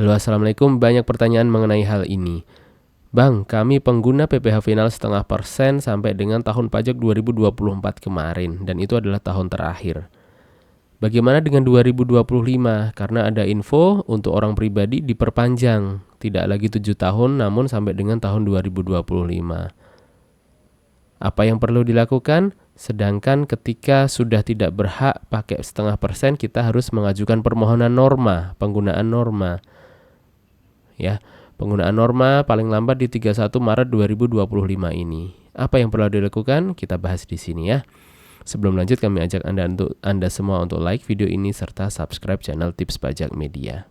Halo, Assalamualaikum. Banyak pertanyaan mengenai hal ini. Bang, kami pengguna PPh final 0,5% sampai dengan tahun pajak 2024 kemarin, dan itu adalah tahun terakhir. Bagaimana dengan 2025? Karena ada info untuk orang pribadi diperpanjang, tidak lagi 7 tahun namun sampai dengan tahun 2025. Apa yang perlu dilakukan? Sedangkan ketika sudah tidak berhak pakai 0,5%, kita harus mengajukan permohonan norma, penggunaan norma. Ya, penggunaan norma paling lambat di 31 Maret 2025 ini. Apa yang perlu dilakukan? Kita bahas di sini ya. Sebelum lanjut, kami ajak Anda semua untuk like video ini serta subscribe channel Tips Pajak Media.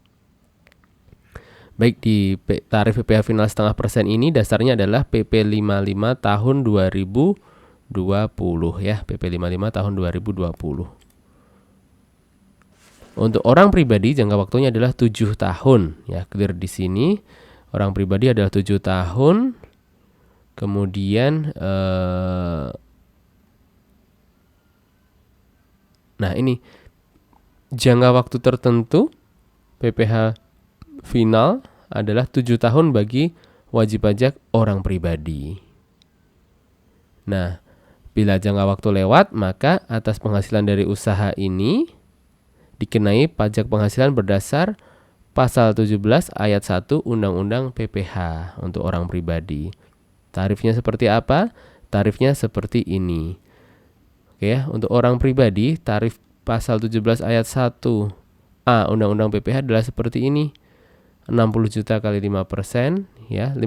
Baik, di tarif PPh final 0,5% ini dasarnya adalah PP 55 tahun 2020 ya, PP 55 tahun 2020. Untuk orang pribadi jangka waktunya adalah 7 tahun ya, clear di sini. Orang pribadi adalah 7 tahun. Kemudian nah ini jangka waktu tertentu PPh final adalah 7 tahun bagi wajib pajak orang pribadi. Nah, bila jangka waktu lewat, maka atas penghasilan dari usaha ini dikenai pajak penghasilan berdasar pasal 17 ayat 1 Undang-Undang PPh untuk orang pribadi. Tarifnya seperti apa? Tarifnya seperti ini. Oke ya, untuk orang pribadi tarif pasal 17 ayat 1A Undang-Undang PPh adalah seperti ini. 60 juta kali 5% ya.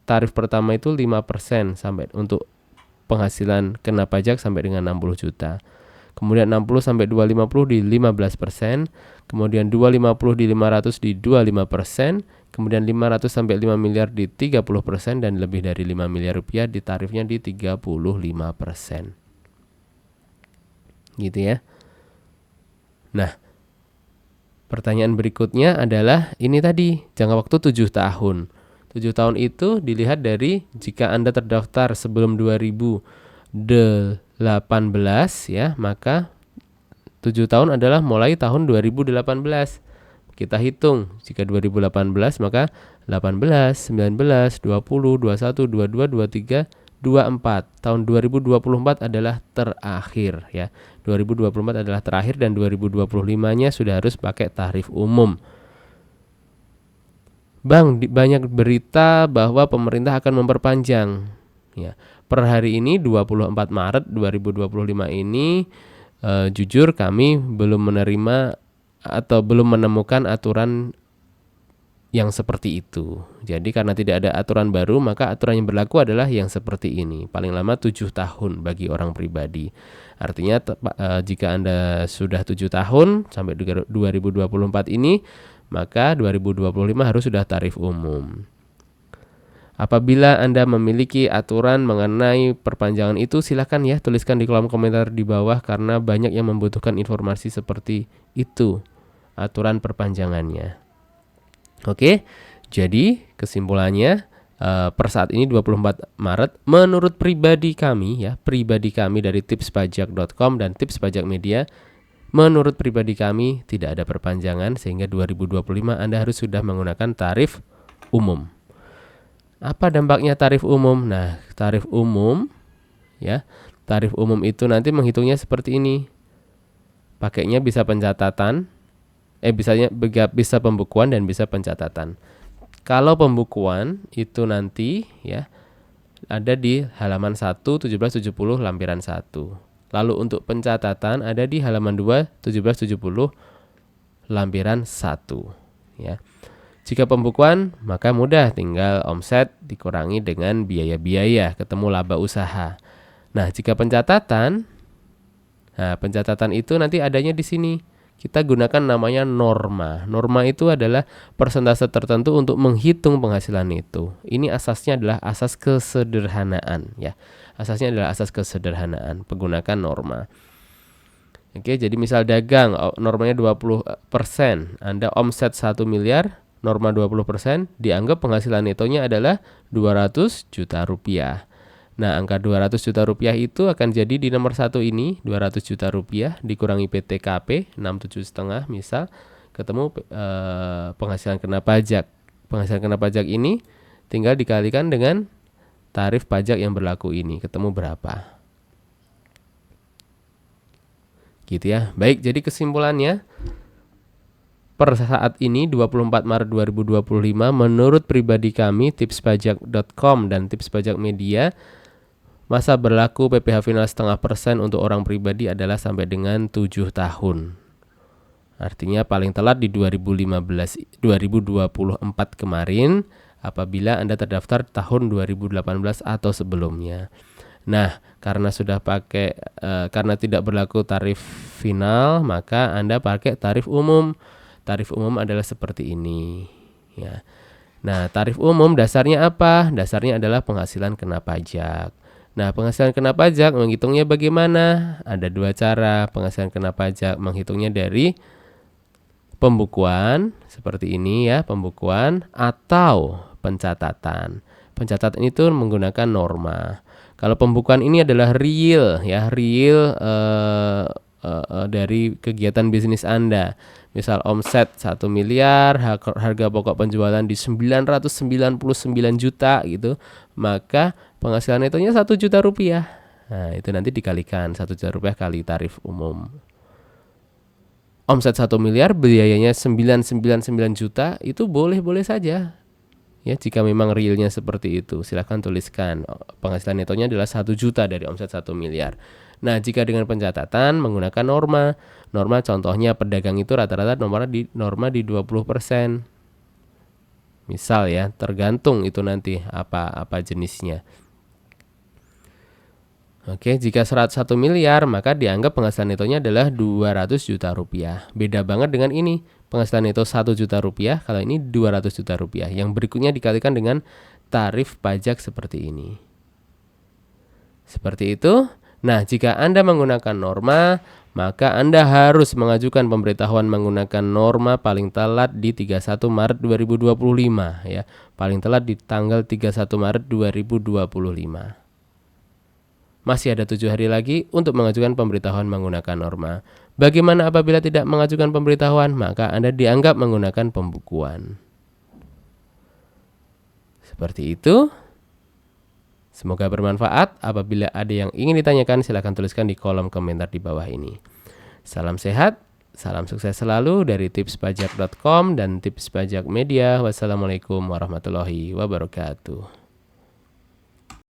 Tarif pertama itu 5% sampai untuk penghasilan kena pajak sampai dengan 60 juta. Kemudian 60 sampai 250 di 15%, kemudian 250 di 500 di 25%, kemudian 500 sampai 5 miliar di 30% dan lebih dari 5 miliar rupiah di tarifnya di 35%. Gitu ya. Nah, pertanyaan berikutnya adalah ini tadi, jangka waktu 7 tahun. 7 tahun itu dilihat dari jika Anda terdaftar sebelum 2018 ya, maka 7 tahun adalah mulai tahun 2018. Kita hitung, jika 2018 maka 18, 19, 20, 21, 22, 23, 24. Tahun 2024 adalah terakhir ya. 2024 adalah terakhir dan 2025-nya sudah harus pakai tarif umum. Bang, banyak berita bahwa pemerintah akan memperpanjang ya. Per hari ini 24 Maret 2025 ini jujur kami belum menerima atau belum menemukan aturan yang seperti itu. Jadi karena tidak ada aturan baru, maka aturan yang berlaku adalah yang seperti ini. Paling lama 7 tahun bagi orang pribadi. Artinya jika Anda sudah 7 tahun sampai 2024 ini, maka 2025 harus sudah tarif umum. Apabila Anda memiliki aturan mengenai perpanjangan itu, silakan ya tuliskan di kolom komentar di bawah karena banyak yang membutuhkan informasi seperti itu, aturan perpanjangannya. Oke, jadi kesimpulannya per saat ini 24 Maret menurut pribadi kami ya, pribadi kami dari tipspajak.com dan Tips Pajak Media, menurut pribadi kami tidak ada perpanjangan sehingga 2025 Anda harus sudah menggunakan tarif umum. Apa dampaknya tarif umum? Nah, tarif umum ya, tarif umum itu nanti menghitungnya seperti ini. Pakainya bisa pencatatan, bisa pembukuan dan bisa pencatatan. Kalau pembukuan itu nanti ya ada di halaman 1 1770 lampiran 1. Lalu untuk pencatatan ada di halaman 2 1770 lampiran 1 ya. Jika pembukuan maka mudah, tinggal omset dikurangi dengan biaya-biaya, ketemu laba usaha. Nah, jika pencatatan, pencatatan itu nanti adanya di sini. Kita gunakan namanya norma. Norma itu adalah persentase tertentu untuk menghitung penghasilan itu. Ini asasnya adalah asas kesederhanaan ya. Asasnya adalah asas kesederhanaan, menggunakan norma. Oke, jadi misal dagang normanya 20%, Anda omset 1 miliar, norma 20%, dianggap penghasilan netonya adalah 200 juta rupiah. Nah, angka 200 juta rupiah itu akan jadi di nomor 1 ini, 200 juta rupiah dikurangi PTKP 67,5 misal, ketemu penghasilan kena pajak. Penghasilan kena pajak ini tinggal dikalikan dengan tarif pajak yang berlaku ini, ketemu berapa. Gitu ya. Baik, jadi kesimpulannya per saat ini 24 Maret 2025 menurut pribadi kami tipspajak.com dan Tips Pajak Media, masa berlaku PPh final 0,5% untuk orang pribadi adalah sampai dengan 7 tahun. Artinya paling telat di 2024 kemarin apabila Anda terdaftar tahun 2018 atau sebelumnya. Nah, karena tidak berlaku tarif final, maka Anda pakai tarif umum. Tarif umum adalah seperti ini, ya. Nah, tarif umum dasarnya apa? Dasarnya adalah penghasilan kena pajak. Nah, penghasilan kena pajak menghitungnya bagaimana? Ada dua cara penghasilan kena pajak menghitungnya, dari pembukuan seperti ini ya, pembukuan atau pencatatan. Pencatatan itu menggunakan norma. Kalau pembukuan ini adalah real ya, real dari kegiatan bisnis Anda. Misal omset 1 miliar, harga pokok penjualan di 999 juta gitu, maka penghasilan netonya 1 juta rupiah. Nah, itu nanti dikalikan 1 juta rupiah kali tarif umum. Omset 1 miliar, biayanya 999 juta, itu boleh-boleh saja. Ya, jika memang realnya seperti itu, silahkan tuliskan penghasilan netonya adalah 1 juta dari omset 1 miliar. Nah, jika dengan pencatatan menggunakan norma contohnya pedagang itu rata-rata norma di 20%. Misal ya, tergantung itu nanti apa jenisnya. Oke, jika 101 miliar maka dianggap penghasilan netonya adalah 200 juta rupiah. Beda banget dengan ini. Penghasilan neto 1 juta rupiah, kalau ini 200 juta rupiah. Yang berikutnya dikalikan dengan tarif pajak seperti ini. Seperti itu. Nah, jika Anda menggunakan norma, maka Anda harus mengajukan pemberitahuan menggunakan norma paling telat di 31 Maret 2025 ya. Paling telat di tanggal 31 Maret 2025. Masih ada 7 hari lagi untuk mengajukan pemberitahuan menggunakan norma. Bagaimana apabila tidak mengajukan pemberitahuan? Maka Anda dianggap menggunakan pembukuan. Seperti itu. Semoga bermanfaat. Apabila ada yang ingin ditanyakan, silakan tuliskan di kolom komentar di bawah ini. Salam sehat, salam sukses selalu dari tipspajak.com dan Tips Pajak Media. Wassalamualaikum warahmatullahi wabarakatuh.